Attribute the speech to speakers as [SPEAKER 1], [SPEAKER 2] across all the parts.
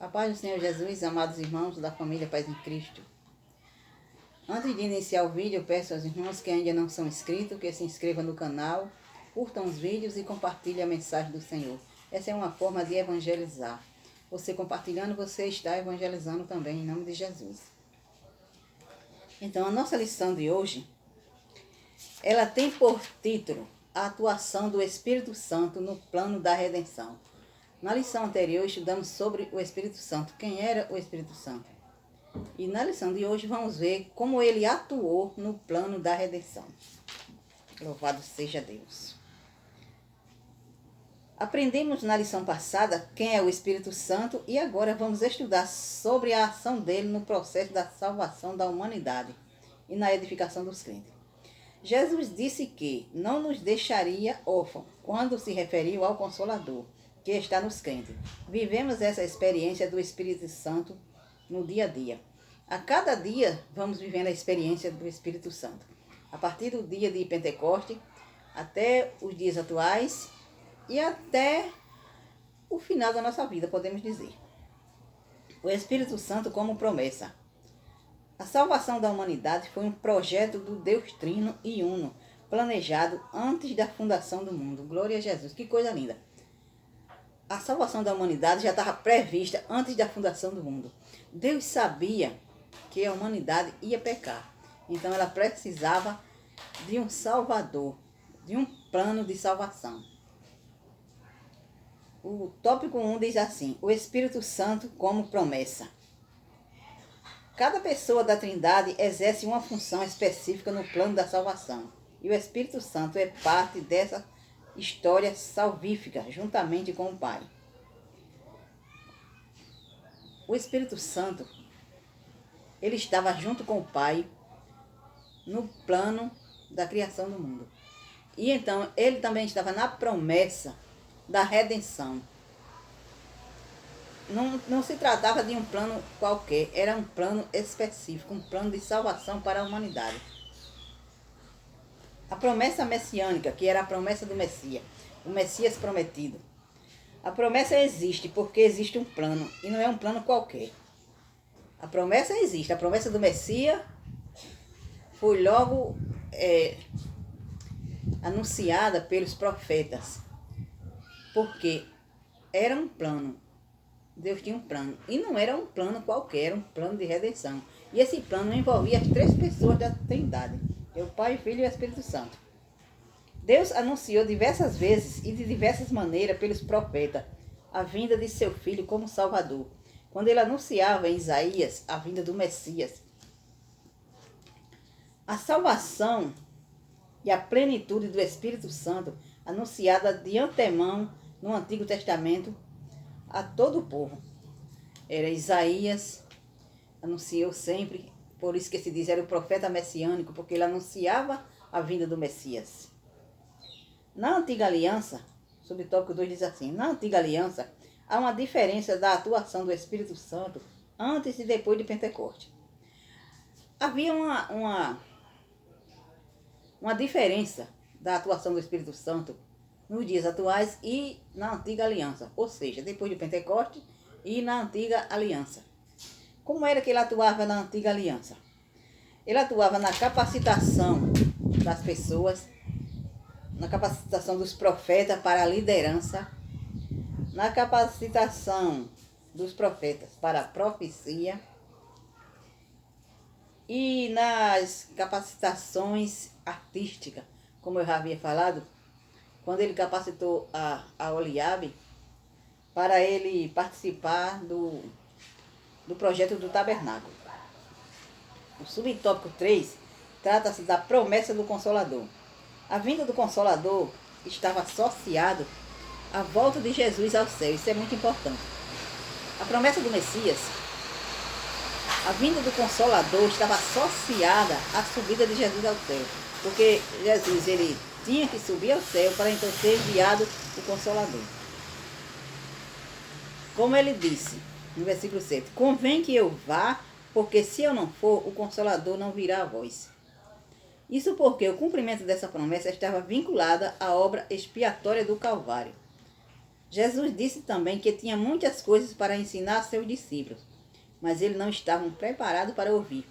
[SPEAKER 1] A paz do Senhor Jesus, amados irmãos da família Paz em Cristo. Antes de iniciar o vídeo, eu peço aos irmãos que ainda não são inscritos, que se inscrevam no canal, curtam os vídeos e compartilhem a mensagem do Senhor. Essa é uma forma de evangelizar. Você compartilhando, você está evangelizando também, em nome de Jesus. Então, a nossa lição de hoje, ela tem por título a atuação do Espírito Santo no plano da redenção. Na lição anterior, estudamos sobre o Espírito Santo, quem era o Espírito Santo. E na lição de hoje, vamos ver como ele atuou no plano da redenção. Louvado seja Deus. Aprendemos na lição passada quem é o Espírito Santo e agora vamos estudar sobre a ação dele no processo da salvação da humanidade e na edificação dos crentes. Jesus disse que não nos deixaria órfãos quando se referiu ao Consolador, que está nos crentes. Vivemos essa experiência do Espírito Santo no dia a dia. A cada dia vamos vivendo a experiência do Espírito Santo. A partir do dia de Pentecoste, até os dias atuais e até o final da nossa vida, podemos dizer. O Espírito Santo como promessa. A salvação da humanidade foi um projeto do Deus Trino e Uno, planejado antes da fundação do mundo. Glória a Jesus, que coisa linda! A salvação da humanidade já estava prevista antes da fundação do mundo. Deus sabia que a humanidade ia pecar. Então ela precisava de um Salvador, de um plano de salvação. O tópico 1 diz assim: o Espírito Santo como promessa. Cada pessoa da Trindade exerce uma função específica no plano da salvação. E o Espírito Santo é parte dessa história salvífica, juntamente com o Pai. O Espírito Santo, ele estava junto com o Pai no plano da criação do mundo. E então, ele também estava na promessa da redenção. Não se tratava de um plano qualquer, era um plano específico, um plano de salvação para a humanidade. A promessa messiânica, que era a promessa do Messias, o Messias prometido. A promessa existe porque existe um plano, e não é um plano qualquer. A promessa existe, a promessa do Messias foi logo anunciada pelos profetas, porque era um plano. Deus tinha um plano, e não era um plano qualquer, era um plano de redenção. E esse plano envolvia as três pessoas da Trindade, o Pai, o Filho e o Espírito Santo. Deus anunciou diversas vezes e de diversas maneiras pelos profetas a vinda de seu Filho como Salvador, quando ele anunciava em Isaías a vinda do Messias. A salvação e a plenitude do Espírito Santo, anunciada de antemão no Antigo Testamento a todo o povo. Era Isaías, anunciou sempre, por isso que se diz, era o profeta messiânico, porque ele anunciava a vinda do Messias. Na Antiga Aliança, sob o tópico 2 diz assim: na Antiga Aliança, há uma diferença da atuação do Espírito Santo antes e depois de Pentecoste. Havia uma diferença da atuação do Espírito Santo nos dias atuais e na Antiga Aliança, ou seja, depois de Pentecoste e na Antiga Aliança. Como era que ele atuava na Antiga Aliança? Ele atuava na capacitação das pessoas, na capacitação dos profetas para a liderança, na capacitação dos profetas para a profecia e nas capacitações artísticas, como eu já havia falado, quando ele capacitou a Oliabe para ele participar do projeto do tabernáculo. O subtópico 3 trata-se da promessa do Consolador. A vinda do Consolador estava associado à volta de Jesus ao céu. Isso é muito importante. A promessa do Messias, a vinda do Consolador estava associada à subida de Jesus ao céu. Porque Jesus, ele tinha que subir ao céu para então ser enviado o Consolador. Como ele disse no versículo 7, convém que eu vá, porque se eu não for, o Consolador não virá a vós. Isso porque o cumprimento dessa promessa estava vinculada à obra expiatória do Calvário. Jesus disse também que tinha muitas coisas para ensinar a seus discípulos, mas eles não estavam preparados para ouvir,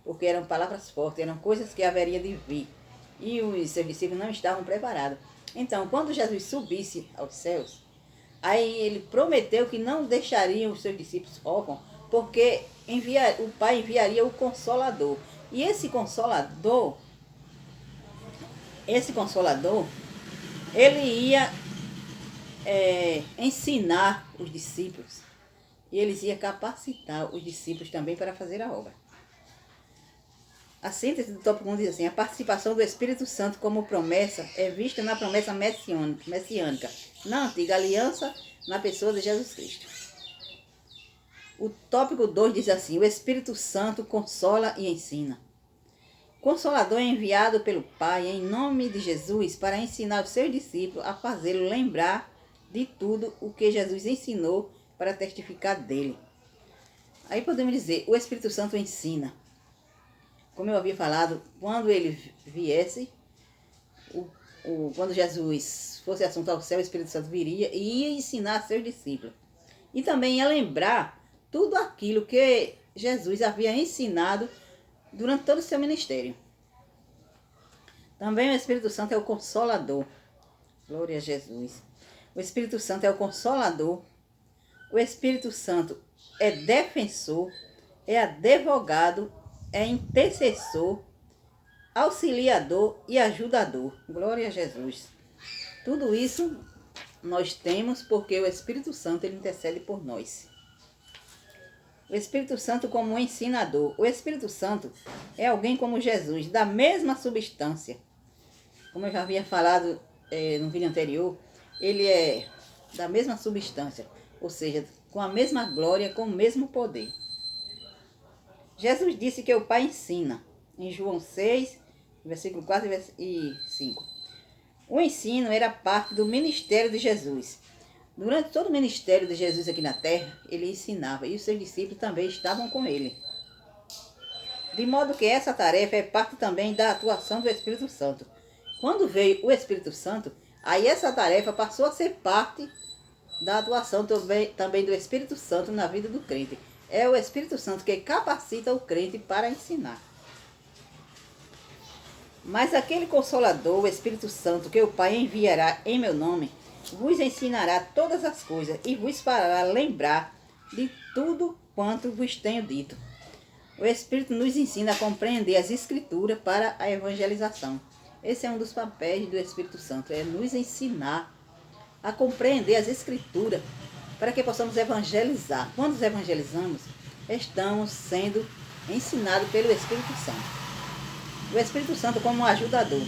[SPEAKER 1] porque eram palavras fortes, eram coisas que haveria de vir, e os seus discípulos não estavam preparados. Então, quando Jesus subisse aos céus, aí ele prometeu que não deixaria os seus discípulos órfãos, porque o Pai enviaria o Consolador. E esse consolador, ele ia ensinar os discípulos. E eles iam capacitar os discípulos também para fazer a obra. A síntese do tópico 1 diz assim: a participação do Espírito Santo como promessa é vista na promessa messiânica, na antiga aliança, na pessoa de Jesus Cristo. O tópico 2 diz assim: o Espírito Santo consola e ensina. O Consolador é enviado pelo Pai em nome de Jesus para ensinar os seus discípulos a fazê-lo lembrar de tudo o que Jesus ensinou para testificar dele. Aí podemos dizer, o Espírito Santo ensina. Como eu havia falado, quando ele viesse, quando Jesus fosse assunto ao céu, o Espírito Santo viria e ia ensinar a seus discípulos. E também ia lembrar tudo aquilo que Jesus havia ensinado durante todo o seu ministério. Também o Espírito Santo é o Consolador. Glória a Jesus. O Espírito Santo é o Consolador. O Espírito Santo é defensor, é advogado, é intercessor, auxiliador e ajudador. Glória a Jesus. Tudo isso nós temos porque o Espírito Santo ele intercede por nós. O Espírito Santo como ensinador. O Espírito Santo é alguém como Jesus, da mesma substância. Como eu já havia falado no vídeo anterior, ele é da mesma substância, ou seja, com a mesma glória, com o mesmo poder. Jesus disse que o Pai ensina, em João 6, versículo 4 e 5. O ensino era parte do ministério de Jesus. Durante todo o ministério de Jesus aqui na terra, ele ensinava e os seus discípulos também estavam com ele. De modo que essa tarefa é parte também da atuação do Espírito Santo. Quando veio o Espírito Santo, aí essa tarefa passou a ser parte da atuação também do Espírito Santo na vida do crente. É o Espírito Santo que capacita o crente para ensinar. Mas aquele Consolador, o Espírito Santo, que o Pai enviará em meu nome, vos ensinará todas as coisas e vos fará lembrar de tudo quanto vos tenho dito. O Espírito nos ensina a compreender as Escrituras para a evangelização. Esse é um dos papéis do Espírito Santo, é nos ensinar a compreender as Escrituras para que possamos evangelizar. Quando evangelizamos, estamos sendo ensinados pelo Espírito Santo. O Espírito Santo como ajudador.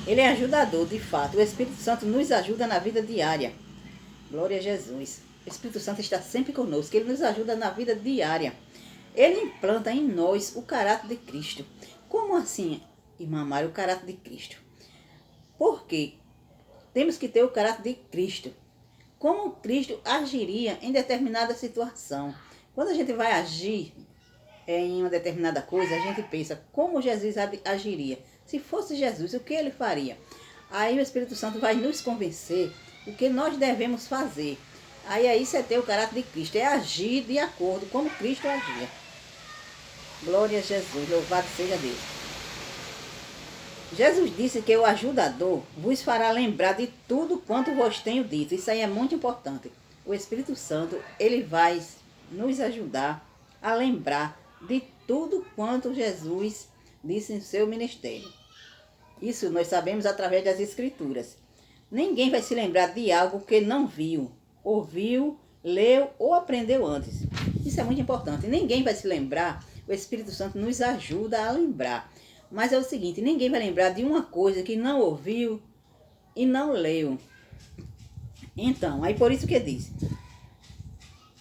[SPEAKER 1] Ele é ajudador, de fato. O Espírito Santo nos ajuda na vida diária. Glória a Jesus. O Espírito Santo está sempre conosco. Ele nos ajuda na vida diária. Ele implanta em nós o caráter de Cristo. Como assim, irmã Mari, o caráter de Cristo? Porque temos que ter o caráter de Cristo. Como Cristo agiria em determinada situação. Quando a gente vai agir em uma determinada coisa, a gente pensa como Jesus agiria. Se fosse Jesus, o que ele faria? Aí o Espírito Santo vai nos convencer o que nós devemos fazer. Aí isso é ter o caráter de Cristo, é agir de acordo como Cristo agia. Glória a Jesus, louvado seja Deus. Jesus disse que o ajudador vos fará lembrar de tudo quanto vos tenho dito. Isso aí é muito importante. O Espírito Santo, ele vai nos ajudar a lembrar de tudo quanto Jesus disse em seu ministério. Isso nós sabemos através das Escrituras. Ninguém vai se lembrar de algo que não viu, ouviu, leu ou aprendeu antes. Isso é muito importante. Ninguém vai se lembrar, o Espírito Santo nos ajuda a lembrar. Mas é o seguinte, ninguém vai lembrar de uma coisa que não ouviu e não leu. Então, aí por isso que diz,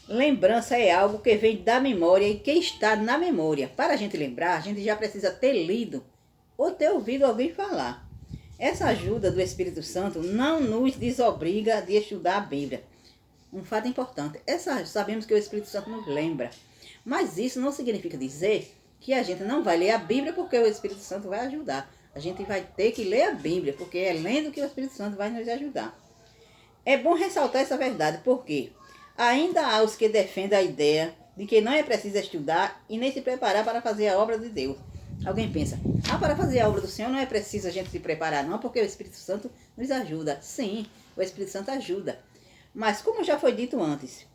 [SPEAKER 1] lembrança é algo que vem da memória e que está na memória. Para a gente lembrar, a gente já precisa ter lido ou ter ouvido alguém falar. Essa ajuda do Espírito Santo não nos desobriga de estudar a Bíblia. Um fato importante, sabemos que o Espírito Santo nos lembra. Mas isso não significa dizer que a gente não vai ler a Bíblia porque o Espírito Santo vai ajudar. A gente vai ter que ler a Bíblia, porque é lendo que o Espírito Santo vai nos ajudar. É bom ressaltar essa verdade, porque ainda há os que defendem a ideia de que não é preciso estudar e nem se preparar para fazer a obra de Deus. Alguém pensa, para fazer a obra do Senhor não é preciso a gente se preparar, não, porque o Espírito Santo nos ajuda. Sim, o Espírito Santo ajuda. Mas como já foi dito antes,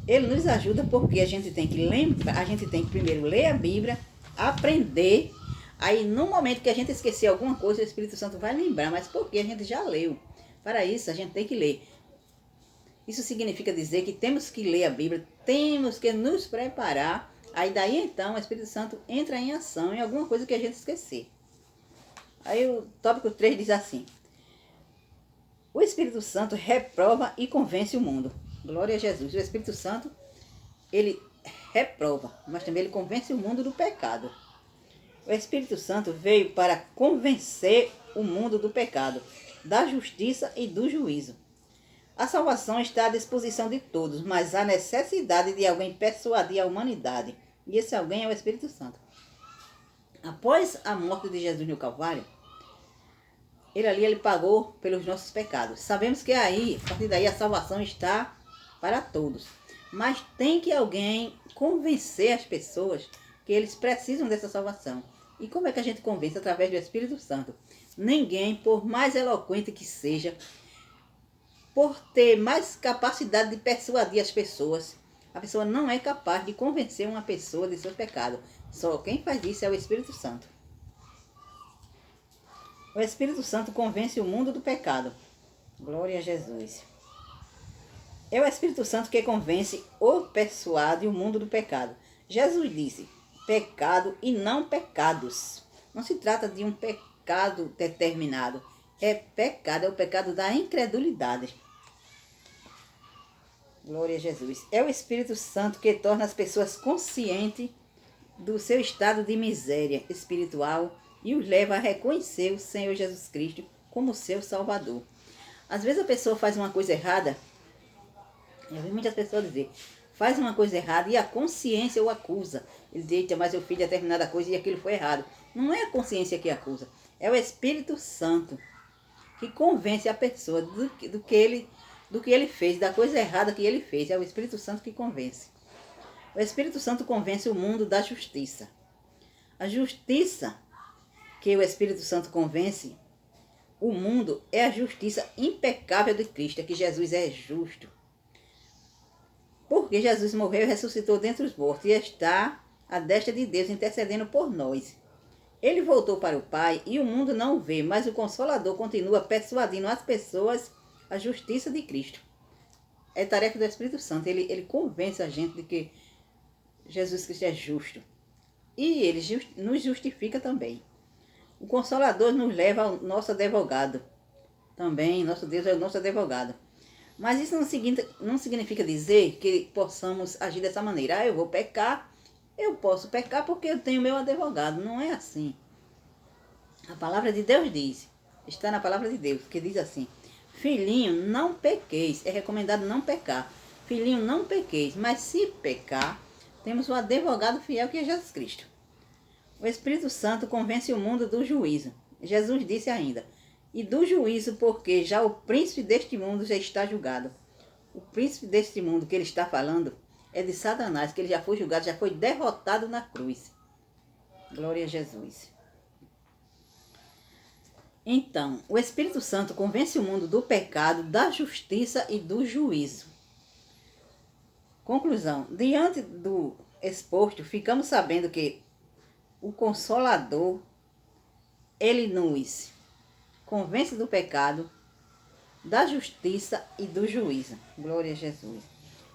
[SPEAKER 1] ele nos ajuda porque a gente tem que lembrar, a gente tem que primeiro ler a Bíblia, aprender. Aí no momento que a gente esquecer alguma coisa, o Espírito Santo vai lembrar, mas porque a gente já leu. Para isso a gente tem que ler. Isso significa dizer que temos que ler a Bíblia, temos que nos preparar. Aí daí então o Espírito Santo entra em ação em alguma coisa que a gente esquecer. Aí o tópico 3 diz assim: o Espírito Santo reprova e convence o mundo. Glória a Jesus. O Espírito Santo, ele reprova, mas também ele convence o mundo do pecado. O Espírito Santo veio para convencer o mundo do pecado, da justiça e do juízo. A salvação está à disposição de todos, mas há necessidade de alguém persuadir a humanidade. E esse alguém é o Espírito Santo. Após a morte de Jesus no Calvário, ele pagou pelos nossos pecados. Sabemos que aí, a partir daí, a salvação está para todos. Mas tem que alguém convencer as pessoas que eles precisam dessa salvação. E como é que a gente convence? Através do Espírito Santo. Ninguém, por mais eloquente que seja, por ter mais capacidade de persuadir as pessoas, a pessoa não é capaz de convencer uma pessoa de seu pecado. Só quem faz isso é o Espírito Santo. O Espírito Santo convence o mundo do pecado. Glória a Jesus. É o Espírito Santo que convence ou persuade o mundo do pecado. Jesus disse: pecado e não pecados. Não se trata de um pecado determinado. É pecado, é o pecado da incredulidade. Glória a Jesus. É o Espírito Santo que torna as pessoas conscientes do seu estado de miséria espiritual e os leva a reconhecer o Senhor Jesus Cristo como seu Salvador. Às vezes a pessoa faz uma coisa errada, eu vi muitas pessoas dizer, faz uma coisa errada e a consciência o acusa. Ele diz: eita, mas eu fiz determinada coisa e aquilo foi errado. Não é a consciência que acusa, é o Espírito Santo que convence a pessoa do que ele fez, da coisa errada que ele fez. É o Espírito Santo que convence. O Espírito Santo convence o mundo da justiça. A justiça que o Espírito Santo convence o mundo é a justiça impecável de Cristo, que Jesus é justo. Porque Jesus morreu e ressuscitou dentre os mortos e está à destra de Deus intercedendo por nós. Ele voltou para o Pai e o mundo não o vê, mas o Consolador continua persuadindo as pessoas a justiça de Cristo. É tarefa do Espírito Santo. Ele convence a gente de que Jesus Cristo é justo. E ele nos justifica também. O Consolador nos leva ao nosso advogado. Também, nosso Deus é o nosso advogado. Mas isso não significa dizer que possamos agir dessa maneira. Eu vou pecar, eu posso pecar porque eu tenho meu advogado. Não é assim. A palavra de Deus diz, está na palavra de Deus, que diz assim: filhinho, não pequeis. É recomendado não pecar. Filhinho, não pequeis. Mas se pecar, temos o advogado fiel, que é Jesus Cristo. O Espírito Santo convence o mundo do juízo. Jesus disse ainda: e do juízo, porque já o príncipe deste mundo já está julgado. O príncipe deste mundo que ele está falando é de Satanás, que ele já foi julgado, já foi derrotado na cruz. Glória a Jesus. Então, o Espírito Santo convence o mundo do pecado, da justiça e do juízo. Conclusão: diante do exposto, ficamos sabendo que o Consolador, ele nos convence do pecado, da justiça e do juízo. Glória a Jesus.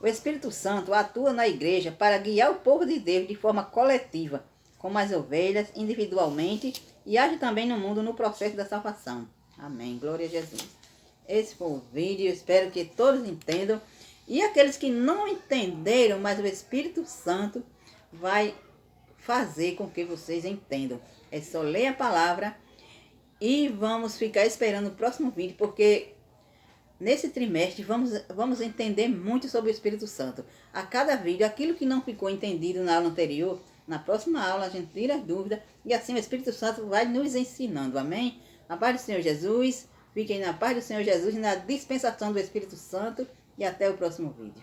[SPEAKER 1] O Espírito Santo atua na igreja para guiar o povo de Deus de forma coletiva, como as ovelhas, individualmente, e age também no mundo no processo da salvação. Amém. Glória a Jesus. Esse foi o vídeo, eu espero que todos entendam. E aqueles que não entenderam, mas o Espírito Santo vai fazer com que vocês entendam. É só ler a palavra e vamos ficar esperando o próximo vídeo, porque nesse trimestre vamos entender muito sobre o Espírito Santo. A cada vídeo, aquilo que não ficou entendido na aula anterior, na próxima aula a gente tira as dúvidas e assim o Espírito Santo vai nos ensinando. Amém? A paz do Senhor Jesus. Fiquem na paz do Senhor Jesus e na dispensação do Espírito Santo. E até o próximo vídeo.